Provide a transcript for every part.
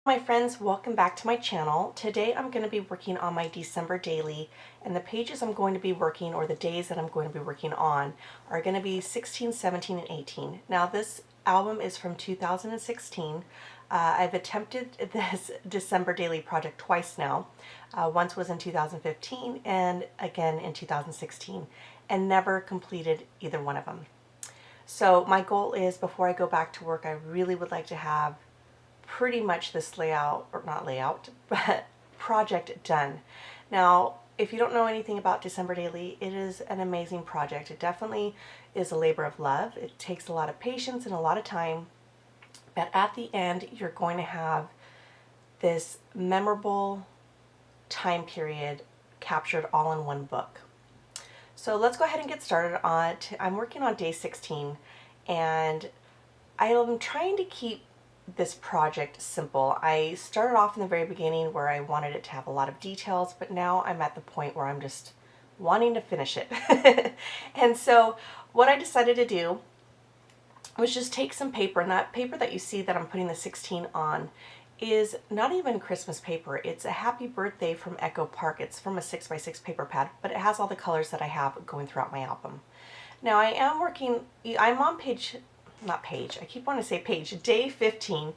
My friends, welcome back to my channel. Today I'm going to be working on my December daily, and the pages I'm going to be working, or the days that I'm going to be working on, are going to be 16, 17, and 18. Now this album is from 2016. I've attempted this December daily project twice now. Once was in 2015 and again in 2016, and never completed either one of them. So my goal is, before I go back to work, I really would like to have pretty much this layout, or not layout, but project done. Now, if you don't know anything about December Daily, it is an amazing project. It definitely is a labor of love. It takes a lot of patience and a lot of time, but at the end, you're going to have this memorable time period captured all in one book. So let's go ahead and get started on it. I'm working on day 16, and I'm trying to keep this project simple. I started off in the very beginning where I wanted it to have a lot of details, but now I'm at the point where I'm just wanting to finish it. And so what I decided to do was just take some paper, and that paper that you see that I'm putting the 16 on is not even Christmas paper. It's a happy birthday from Echo Park. It's from a 6x6 paper pad, but it has all the colors that I have going throughout my album. Now I'm on I keep wanting to say page, day 15,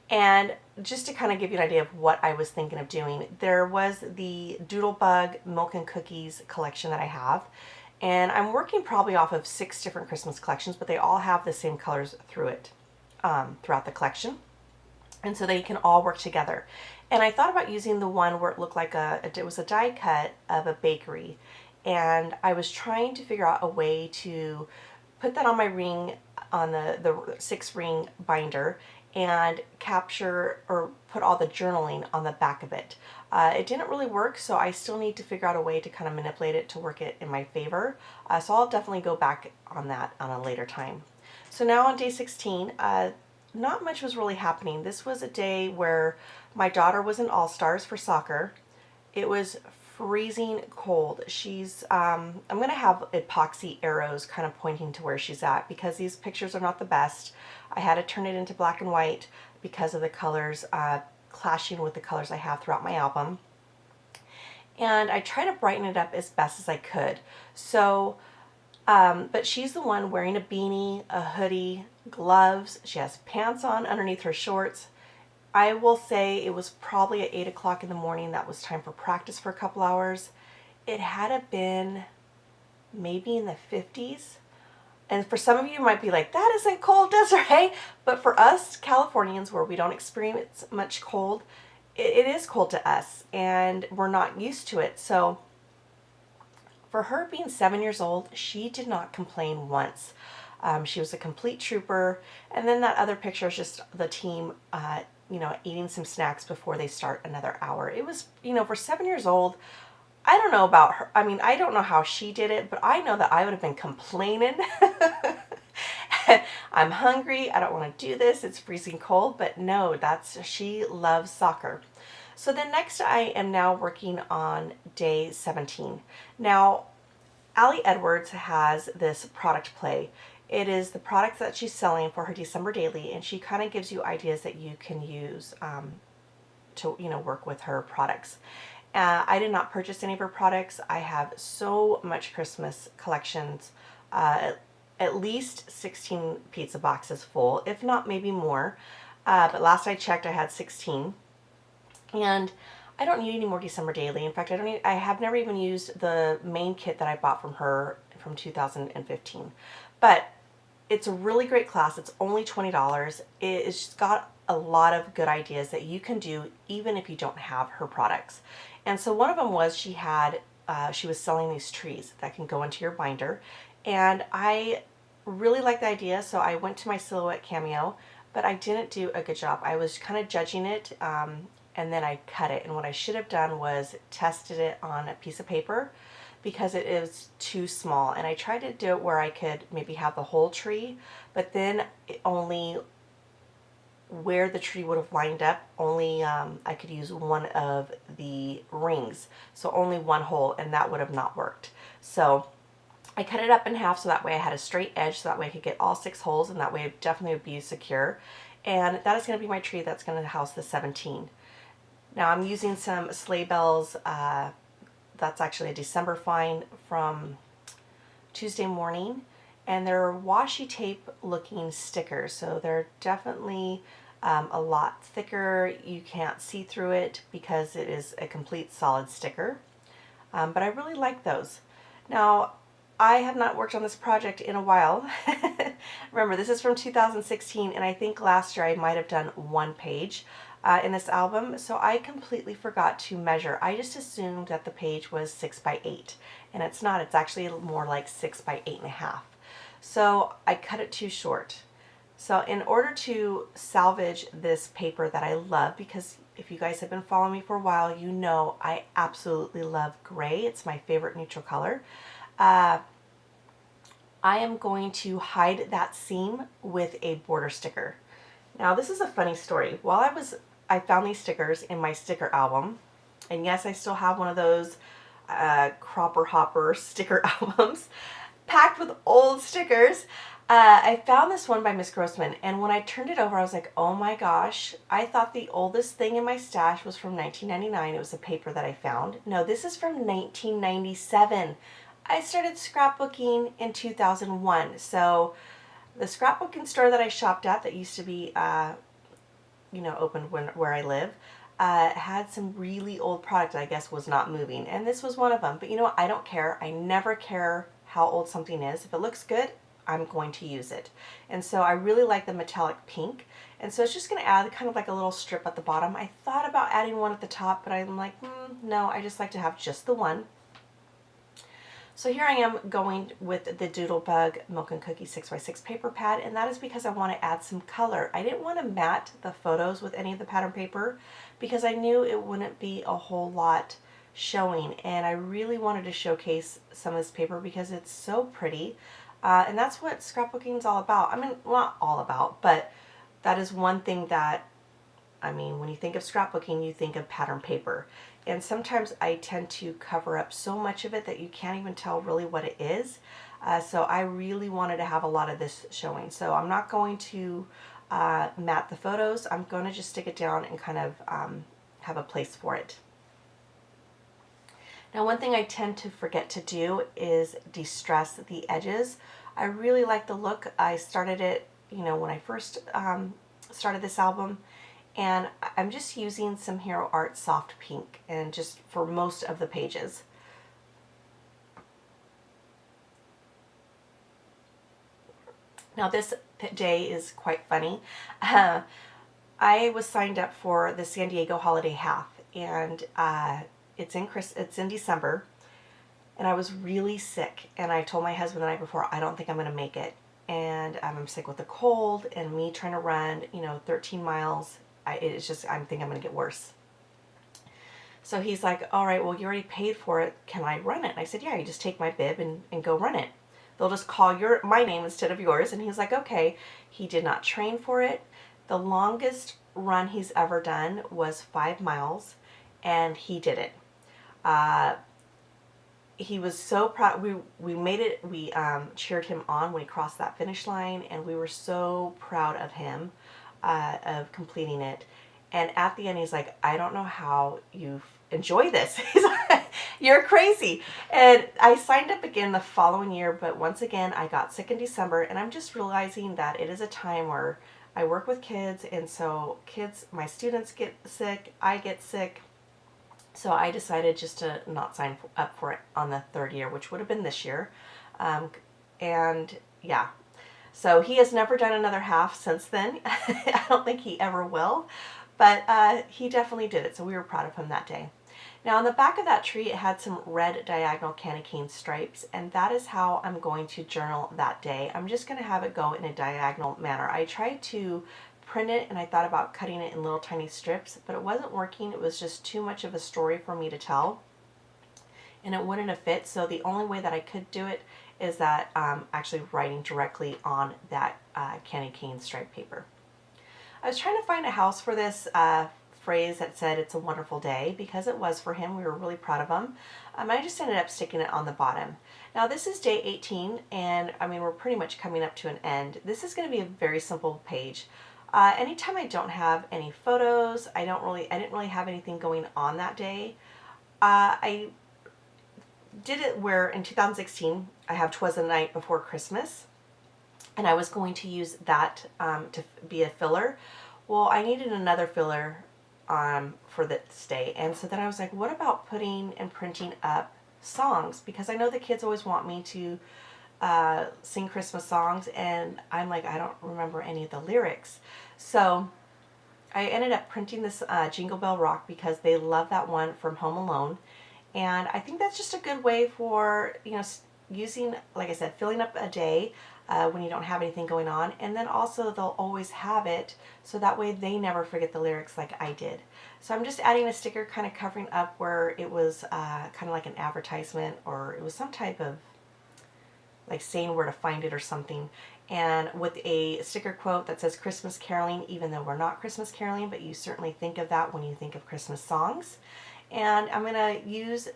and just to kind of give you an idea of what I was thinking of doing, there was the Doodlebug Milk and Cookies collection that I have, and I'm working probably off of 6 different Christmas collections, but they all have the same colors throughout the collection, and so they can all work together. And I thought about using the one where it looked like it was a die cut of a bakery, and I was trying to figure out a way to put that on my ring, on the 6-ring binder, and capture or put all the journaling on the back of it. It didn't really work, so I still need to figure out a way to kind of manipulate it to work it in my favor. So I'll definitely go back on that on a later time. So now on day 16, not much was really happening. This was a day where my daughter was in All-Stars for soccer. It was freezing cold. I'm going to have epoxy arrows kind of pointing to where she's at, because these pictures are not the best. I had to turn it into black and white because of the colors clashing with the colors I have throughout my album. And I try to brighten it up as best as I could. So, but she's the one wearing a beanie, a hoodie, gloves. She has pants on underneath her shorts. I will say it was probably at 8 o'clock in the morning. That was time for practice for a couple hours. It had been maybe in the 50s. And for some of you might be like, that isn't cold, Desiree. But for us Californians, where we don't experience much cold, it is cold to us, and we're not used to it. So for her being 7 years old, she did not complain once. She was a complete trooper. And then that other picture is just the team eating some snacks before they start another hour. It was, for 7 years old, I don't know about her. I mean, I don't know how she did it, but I know that I would have been complaining. I'm hungry. I don't want to do this. It's freezing cold. But no, she loves soccer. So then next I am now working on day 17. Now, Allie Edwards has this product play. It is the product that she's selling for her December daily, and she kind of gives you ideas that you can use to work with her products. I did not purchase any of her products. I have so much Christmas collections, at least 16 pizza boxes full, if not maybe more. But last I checked, I had 16, and I don't need any more December daily. In fact, I have never even used the main kit that I bought from her from 2015. But it's a really great class. It's only $20. It's got a lot of good ideas that you can do even if you don't have her products. And so one of them was she was selling these trees that can go into your binder. And I really liked the idea, so I went to my Silhouette Cameo, but I didn't do a good job. I was kind of judging it, and then I cut it. And what I should have done was tested it on a piece of paper, because it is too small. And I tried to do it where I could maybe have the whole tree, but then only where the tree would have lined up, only I could use one of the rings, so only one hole, and that would have not worked. So I cut it up in half so that way I had a straight edge, so that way I could get all 6 holes, and that way it definitely would be secure. And that is going to be my tree that's going to house the 17. Now I'm using some sleigh bells. That's actually a December find from Tuesday morning, and they're washi tape looking stickers, so they're definitely a lot thicker. You can't see through it because it is a complete solid sticker, but I really like those. Now I have not worked on this project in a while. Remember, this is from 2016, and I think last year I might have done one page in this album, so I completely forgot to measure. I just assumed that the page was 6 by 8, and it's not. It's actually more like 6 by 8.5. So I cut it too short. So in order to salvage this paper that I love, because if you guys have been following me for a while, you know I absolutely love gray. It's my favorite neutral color. I am going to hide that seam with a border sticker. Now this is a funny story. While I found these stickers in my sticker album, and yes, I still have one of those Cropper Hopper sticker albums packed with old stickers. I found this one by Miss Grossman, and when I turned it over, I was like, oh my gosh, I thought the oldest thing in my stash was from 1999. It was a paper that I found. No, this is from 1997. I started scrapbooking in 2001, so the scrapbooking store that I shopped at that used to be, opened where I live, had some really old product that I guess was not moving, and this was one of them. But you know what? I don't care. I never care how old something is. If it looks good, I'm going to use it. And so I really like the metallic pink, and so it's just going to add kind of like a little strip at the bottom. I thought about adding one at the top, but I'm like, no, I just like to have just the one. So here I am going with the Doodlebug Milk and Cookie 6x6 paper pad, and that is because I want to add some color. I didn't want to mat the photos with any of the pattern paper because I knew it wouldn't be a whole lot showing, and I really wanted to showcase some of this paper because it's so pretty, and that's what scrapbooking is all about. I mean, not all about, but that is one thing that, I mean, when you think of scrapbooking, you think of pattern paper. And sometimes I tend to cover up so much of it that you can't even tell really what it is. So I really wanted to have a lot of this showing. So I'm not going to mat the photos. I'm going to just stick it down and kind of have a place for it. Now, one thing I tend to forget to do is de-stress the edges. I really like the look. I started it, when I first started this album, and I'm just using some Hero Art Soft Pink, and just for most of the pages. Now this day is quite funny. I was signed up for the San Diego Holiday Half, and it's in December, and I was really sick, and I told my husband the night before, I don't think I'm going to make it, and I'm sick with a cold, and me trying to run 13 miles. I think I'm going to get worse. So he's like, all right, well, you already paid for it. Can I run it? And I said, yeah, you just take my bib and go run it. They'll just call my name instead of yours. And he's like, okay. He did not train for it. The longest run he's ever done was 5 miles, and he did it. He was so proud. We made it. We cheered him on when he crossed that finish line, and we were so proud of him. Of completing it. And at the end, he's like, I don't know how you enjoy this. He's like, you're crazy. And I signed up again the following year, but once again, I got sick in December, and I'm just realizing that it is a time where I work with kids, and so my students get sick, I get sick. So I decided just to not sign up for it on the third year, which would have been this year. And yeah. So he has never done another half since then. I don't think he ever will, but he definitely did it, so we were proud of him that day. Now on the back of that tree, it had some red diagonal candy cane stripes, and that is how I'm going to journal that day. I'm just going to have it go in a diagonal manner. I tried to print it, and I thought about cutting it in little tiny strips, but it wasn't working. It was just too much of a story for me to tell, and it wouldn't have fit, so the only way that I could do it is that actually writing directly on that candy cane stripe paper. I was trying to find a house for this phrase that said it's a wonderful day, because it was for him. We were really proud of him. I just ended up sticking it on the bottom. Now this is day 18, and I mean, we're pretty much coming up to an end. This is going to be a very simple page. Anytime I don't have any photos, I didn't really have anything going on that day. I did it where in 2016 I have 'Twas the Night Before Christmas, and I was going to use that to be a filler. Well, I needed another filler for this day, and so then I was like, what about putting and printing up songs? Because I know the kids always want me to sing Christmas songs, and I'm like, I don't remember any of the lyrics. So I ended up printing this Jingle Bell Rock because they love that one from Home Alone. And I think that's just a good way for, you know, using, like I said, filling up a day when you don't have anything going on. And then also they'll always have it, so that way they never forget the lyrics like I did. So I'm just adding a sticker kind of covering up where it was kind of like an advertisement, or it was some type of like saying where to find it or something. And with a sticker quote that says Christmas caroling, even though we're not Christmas caroling, but you certainly think of that when you think of Christmas songs. And I'm going to use,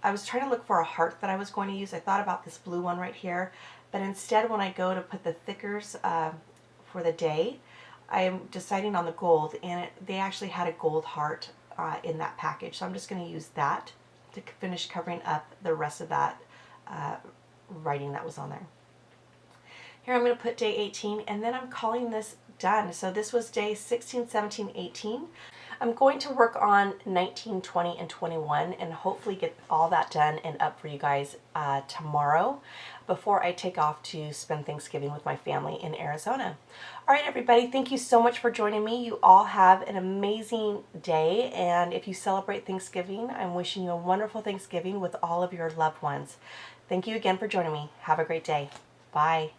I was trying to look for a heart that I was going to use. I thought about this blue one right here, but instead when I go to put the thickers for the day, I'm deciding on the gold, and they actually had a gold heart in that package. So I'm just going to use that to finish covering up the rest of that writing that was on there. Here I'm going to put day 18, and then I'm calling this done. So this was day 16, 17, 18. I'm going to work on 19, 20, and 21 and hopefully get all that done and up for you guys tomorrow before I take off to spend Thanksgiving with my family in Arizona. All right, everybody, thank you so much for joining me. You all have an amazing day, and if you celebrate Thanksgiving, I'm wishing you a wonderful Thanksgiving with all of your loved ones. Thank you again for joining me. Have a great day. Bye.